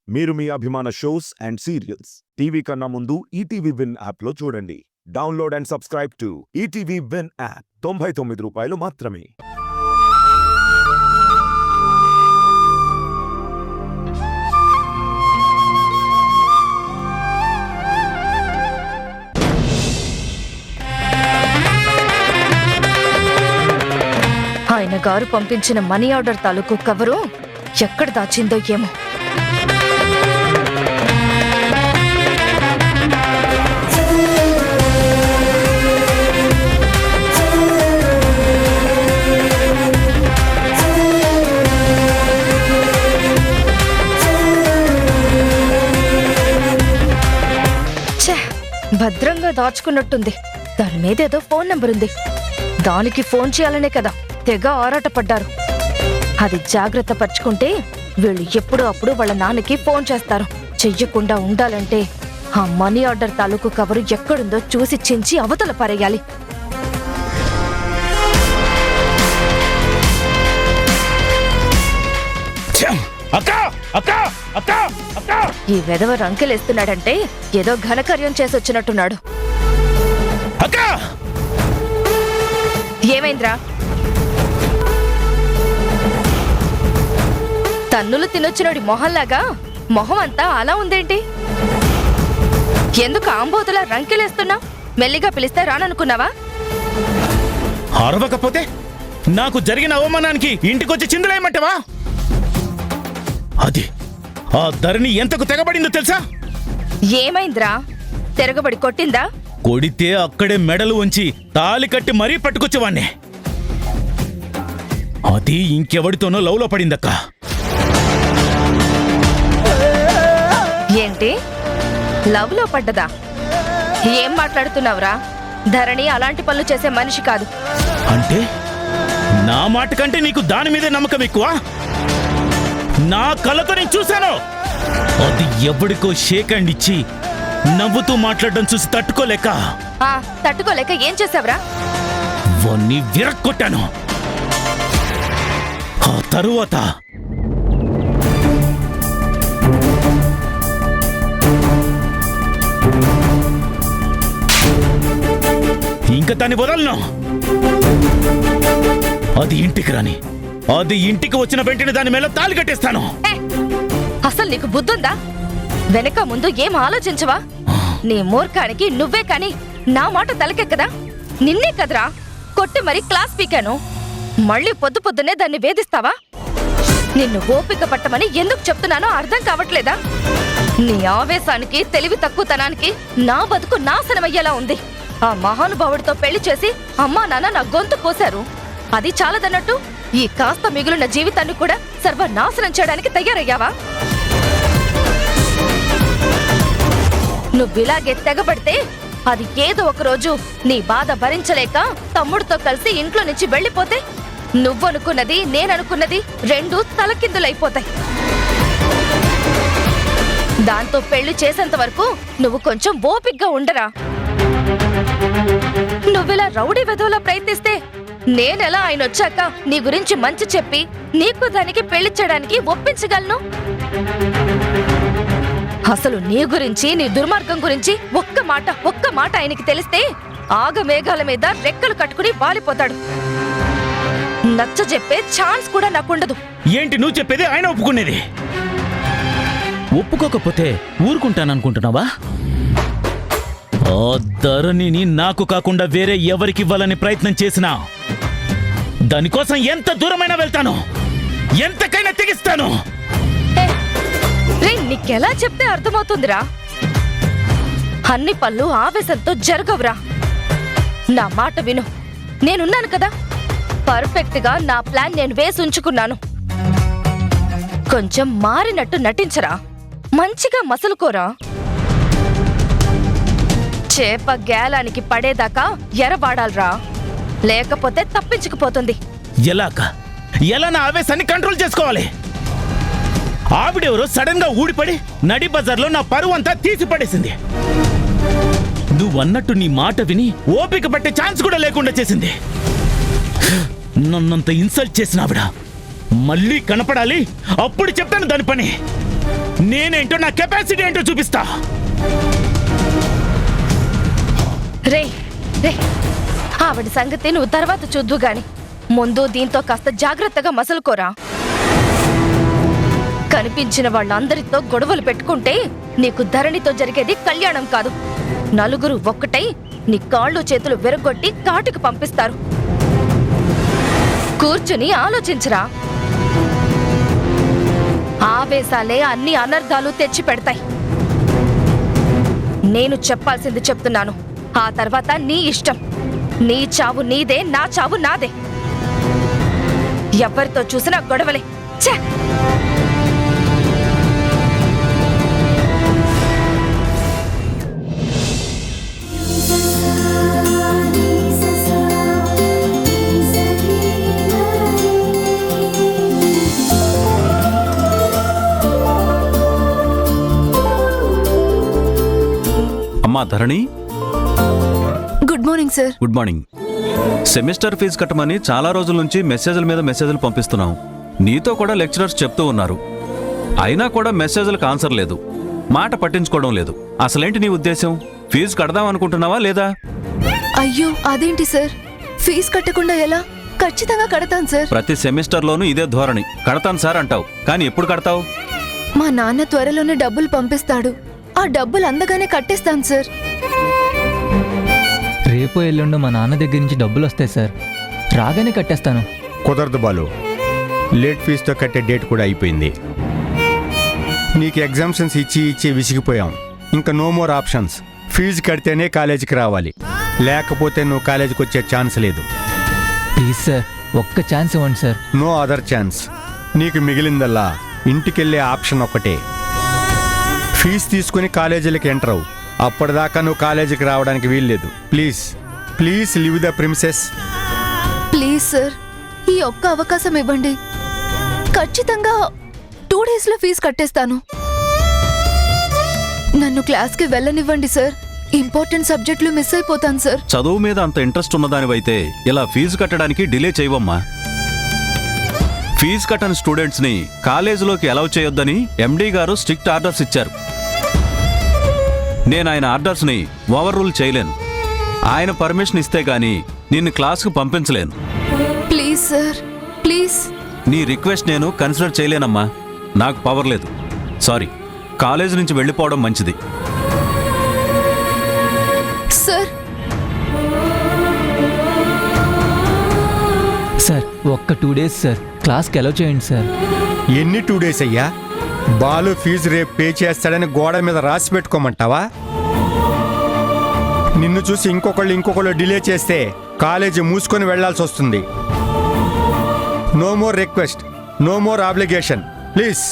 మీరు మీ అభిమాన shows and serials TV కన్నా ముందు ఈటీవీ విన్ యాప్లో చూడండి. Download and subscribe to ETV win app. 99 రూపాయలు మాత్రమే. ఆయన గారు పంపించిన మనీ ఆర్డర్ తాలూకు కవరు ఎక్కడ దాచిందో ఏమో. భద్రంగా దాచుకున్నట్టుంది. దాని మీద ఏదో ఫోన్ నంబర్ ఉంది. దానికి ఫోన్ చేయాలనే కదా తెగ ఆరాటపడ్డారు. అది జాగ్రత్త పరుచుకుంటే వీళ్ళు ఎప్పుడూ అప్పుడు వాళ్ళ నాన్నకి ఫోన్ చేస్తారు. చెయ్యకుండా ఉండాలంటే ఆ మనీ ఆర్డర్ తాలూకు కవరు ఎక్కడుందో చూసి చించి అవతల పారేయాలి. ఈ వెధవ రంకెలేస్తున్నాడంటే ఏదో ఘనకార్యం చేసొచ్చినట్టున్నాడు. ఏమైంద్రా? తన్నులు తినొచ్చినోడి మొహంలాగా మొహం అంతా అలా ఉందేంటి? ఎందుకు ఆంబోతులా రంకెలేస్తున్నా? మెల్లిగా పిలిస్తే రాననుకున్నావా? అరవకపోతే నాకు జరిగిన అవమానానికి ఇంటికొచ్చి చిందులేయమంటావా? అది ఆ ధరణి ఎంతకు తెగబడిందో తెలుసా? ఏమైంద్రా? తిరగబడి కొట్టిందా? కొడితే అక్కడే మెడలు ఉంచి తాలి కట్టి మరీ పట్టుకొచ్చేవాణ్ణి. అది ఇంకెవడితోనో లవ్లో పడిందక్క. ఏంటి లవ్ లో పడ్డదా? ఏం మాట్లాడుతున్నావురా? ధరణి అలాంటి పనులు చేసే మనిషి కాదు. అంటే నా మాట కంటే నీకు దాని మీదే నమ్మకం ఎక్కువ? నా కళ్ళతో నేను చూశాను. అది ఎవడికో షేక్ హ్యాండ్ ఇచ్చి నవ్వుతూ మాట్లాడడం చూసి తట్టుకోలేక ఏం చేసావురా? వాణ్ణి విరక్కొట్టాను. ఆ తరువాత ఇంకా దాన్ని వదలను. అది ఇంటికి రాని. అది ఇంటికి వచ్చిన వెంటనే దాని మీద తాళి కట్టేస్తాను. అసలు నీకు బుద్ధుందా? వెనక ముందు ఏం ఆలోచించవా? నీ మూర్ఖానికి నువ్వే కాని నా మాట తలకెక్కదా? నిన్నే కదరా కొట్టి మరీ క్లాస్ పీకాను. మళ్ళీ పొద్దు పొద్దునే దాన్ని వేధిస్తావా? నిన్ను ఓపిక పట్టమని ఎందుకు చెప్తున్నానో అర్థం కావట్లేదా? నీ ఆవేశానికి తెలివి తక్కువతనానికి నా బతుకు నాశనమయ్యేలా ఉంది. ఆ మహానుభావుడితో పెళ్లి చేసి అమ్మా నాన్న నా గొంతు కోశారు. అది చాలదన్నట్టు ఈ కాస్త మిగులున్న జీవితాన్ని కూడా సర్వనాశనం చేయడానికి తయారయ్యావా? నువ్విలాగే తెగబడితే అది ఏదో ఒకరోజు నీ బాధ భరించలేక తమ్ముడితో కలిసి ఇంట్లో నుంచి వెళ్ళిపోతే నువ్వనుకున్నది నేననుకున్నది రెండూ తలకిందులైపోతాయి. దాంతో పెళ్లి చేసేంత వరకు నువ్వు కొంచెం ఓపిగ్గా ఉండరా? నువ్విలా రౌడీ వెధవలా ప్రయత్నిస్తే నేనెలా ఆయన వచ్చాక నీ గురించి మంచి చెప్పి నీకు దానికి పెళ్లి చేయడానికి ఒప్పించగలను? అసలు నీ గురించి నీ దుర్మార్గం గురించి ఒక్క మాట ఆయనకి తెలిస్తే ఆగమేఘాల మీద రెక్కలు కట్టుకుని వాలిపోతాడు. నచ్చ చెప్పే ఛాన్స్ కూడా నాకుండదు. ఏంటి నువ్వు చెప్పేది? ఆయన ఒప్పుకునేది. ఒప్పుకోకపోతే ఊరుకుంటాననుకుంటున్నావా? ఆ ధరణిని నాకు కాకుండా వేరే ఎవరికివ్వాలని ప్రయత్నం చేసినా దానికోసం ఎంత దూరమైనా వెళ్తాను, ఎంతకైనా తెగిస్తాను. నీకెలా చెప్తే అర్థమవుతుందిరా? అన్ని పనులు ఆవేశంతో జరగవురా. నా మాట విను. నేనున్నాను కదా, పర్ఫెక్ట్ గా నా ప్లాన్ నేను వేసి ఉంచుకున్నాను. కొంచెం మారినట్టు నటించరా, మంచిగా మసలుకోరా. చేప గేలానికి పడేదాకా ఎరబాడాలరా, లేకపోతే తప్పించుకుపోతుంది. ఎలా నా ఆవేశాన్ని కంట్రోల్ చేసుకోవాలి? ఆవిడెవరో సడన్ గా ఊడిపడి నడి బజార్లో నా పరువు అంతా తీసి పడేసింది. నువ్వన్నట్టు నీ మాట విని ఓపిక పట్టే ఛాన్స్ కూడా లేకుండా చేసింది. నన్నంత ఇన్సల్ట్ చేసిన ఆవిడ మళ్ళీ కనపడాలి, అప్పుడు చెప్తాను దాని పని. నేనేంటో నా కెపాసిటీ ఏంటో చూపిస్తా. రే రే ఆవిడ సంగతి నువ్వు తర్వాత చూద్దు గాని ముందు దీంతో కాస్త జాగ్రత్తగా మసలుకోరా. కనిపించిన వాళ్ళందరితో గొడవలు పెట్టుకుంటే నీకు ధరణితో జరిగేది కళ్యాణం కాదు. నలుగురు ఒక్కటై నీ కాళ్ళు చేతులు విరగొట్టి కాటుకు పంపిస్తారు. కూర్చుని ఆలోచించరా. ఆవేశాలే అన్ని అనర్థాలు తెచ్చి పెడతాయి. నేను చెప్పాల్సింది చెప్తున్నాను. ఆ తర్వాత నీ ఇష్టం. నీ చావు నీదే, నా చావు నాదే. ఎవరితో చూసినా గొడవలే. ఛే! అమ్మా Dharani. Good morning sir. Good morning. Semester fees కట్టమని చాలా రోజుల నుంచి మెసేజ్ల మీద మెసేజ్లు పంపిస్తున్నాం. నీతో కూడా లెక్చరర్స్ చెప్తూ ఉన్నారు. అయినా కూడా మెసేజ్లకు ఆన్సర్ లేదు, మాట పట్టించుకోవడం లేదు. అసలేంటి నీ ఉద్దేశం? ఫీజు కడదాం అనుకుంటున్నావా లేదా? అయ్యో అదేంటి సార్, ఫీజు కట్టకుండా ఎలా? ఖచ్చితంగా కడతాను సార్. ప్రతి సెమిస్టర్లోనూ ఇదే ధోరణి. కడతాను సార్ అంటావు, కానీ ఎప్పుడు కడతావు? మా నాన్న త్వరలోనే డబ్బులు పంపిస్తాడు. ఆ డబ్బులు అందగానే కట్టేస్తాను సార్. రేపు ఎల్లుండి మా నాన్న దగ్గర నుంచి డబ్బులు వస్తాయి సార్, రాగానే కట్టేస్తాను. కుదరదు బాలు, లేట్ ఫీజుతో కట్టే డేట్ కూడా అయిపోయింది. నీకు ఎగ్జామ్షన్స్ ఇచ్చి విసిగిపోయాం. ఇంకా నో మోర్ ఆప్షన్స్. ఫీజు కడితేనే కాలేజీకి రావాలి, లేకపోతే నువ్వు కాలేజీకి వచ్చే ఛాన్స్ లేదు. ప్లీజ్ సార్, ఒక్క ఛాన్స్ ఇవ్వండి సార్. No other chance. నీకు మిగిలిందల్లా ఇంటికెళ్ళే ఆప్షన్ ఒక్కటే. ఫీజు తీసుకుని కాలేజీలకు ఎంటర్ అవు. అప్పటిదాకా నువ్వు కాలేజీకి రావడానికి వీల్లేదు. Please please live the premises. Please sir, ఈ ఒక్క అవకాశం ఇవ్వండి. ఖచ్చితంగా 2 డేస్లో ఫీజు కట్టేస్తాను. నన్ను క్లాస్కి వెళ్ళనివ్వండి సార్. ఇంపార్టెంట్ సబ్జెక్టులు మిస్ అయిపోతాను సార్. చదువు మీద అంత ఇంట్రెస్ట్ ఉన్నదానివైతే ఇలా ఫీజు కట్టడానికి డిలే చేయవమ్మా. ఫీజు కట్టని స్టూడెంట్స్ని కాలేజీలోకి అలౌ చేయొద్దని ఎండీ గారు స్ట్రిక్ట్ ఆర్డర్స్ ఇచ్చారు. నేను ఆయన ఆర్డర్స్ని ఓవర్ రూల్ చేయలేను. ఆయన పర్మిషన్ ఇస్తే గానీ నిన్ను క్లాస్కు పంపించలేను. Please sir, please. నీ రిక్వెస్ట్ నేను కన్సిడర్ చేయలేనమ్మా. నాకు పవర్ లేదు. సారీ. కాలేజ్ నుంచి వెళ్ళిపోవడం మంచిది. సార్ సార్ ఒక్క 2 డేస్ సార్, క్లాస్కి అలౌ చేయండి సార్. ఎన్ని 2 డేస్ అయ్యా? బాలు ఫీజు రేపు పే చేస్తాడని గోడ మీద రాసి పెట్టుకోమంటావా? నిన్ను చూసి ఇంకొకళ్ళు డిలే చేస్తే కాలేజీ మూసుకొని వెళ్లాల్సి వస్తుంది. No more request, no more obligation. Please.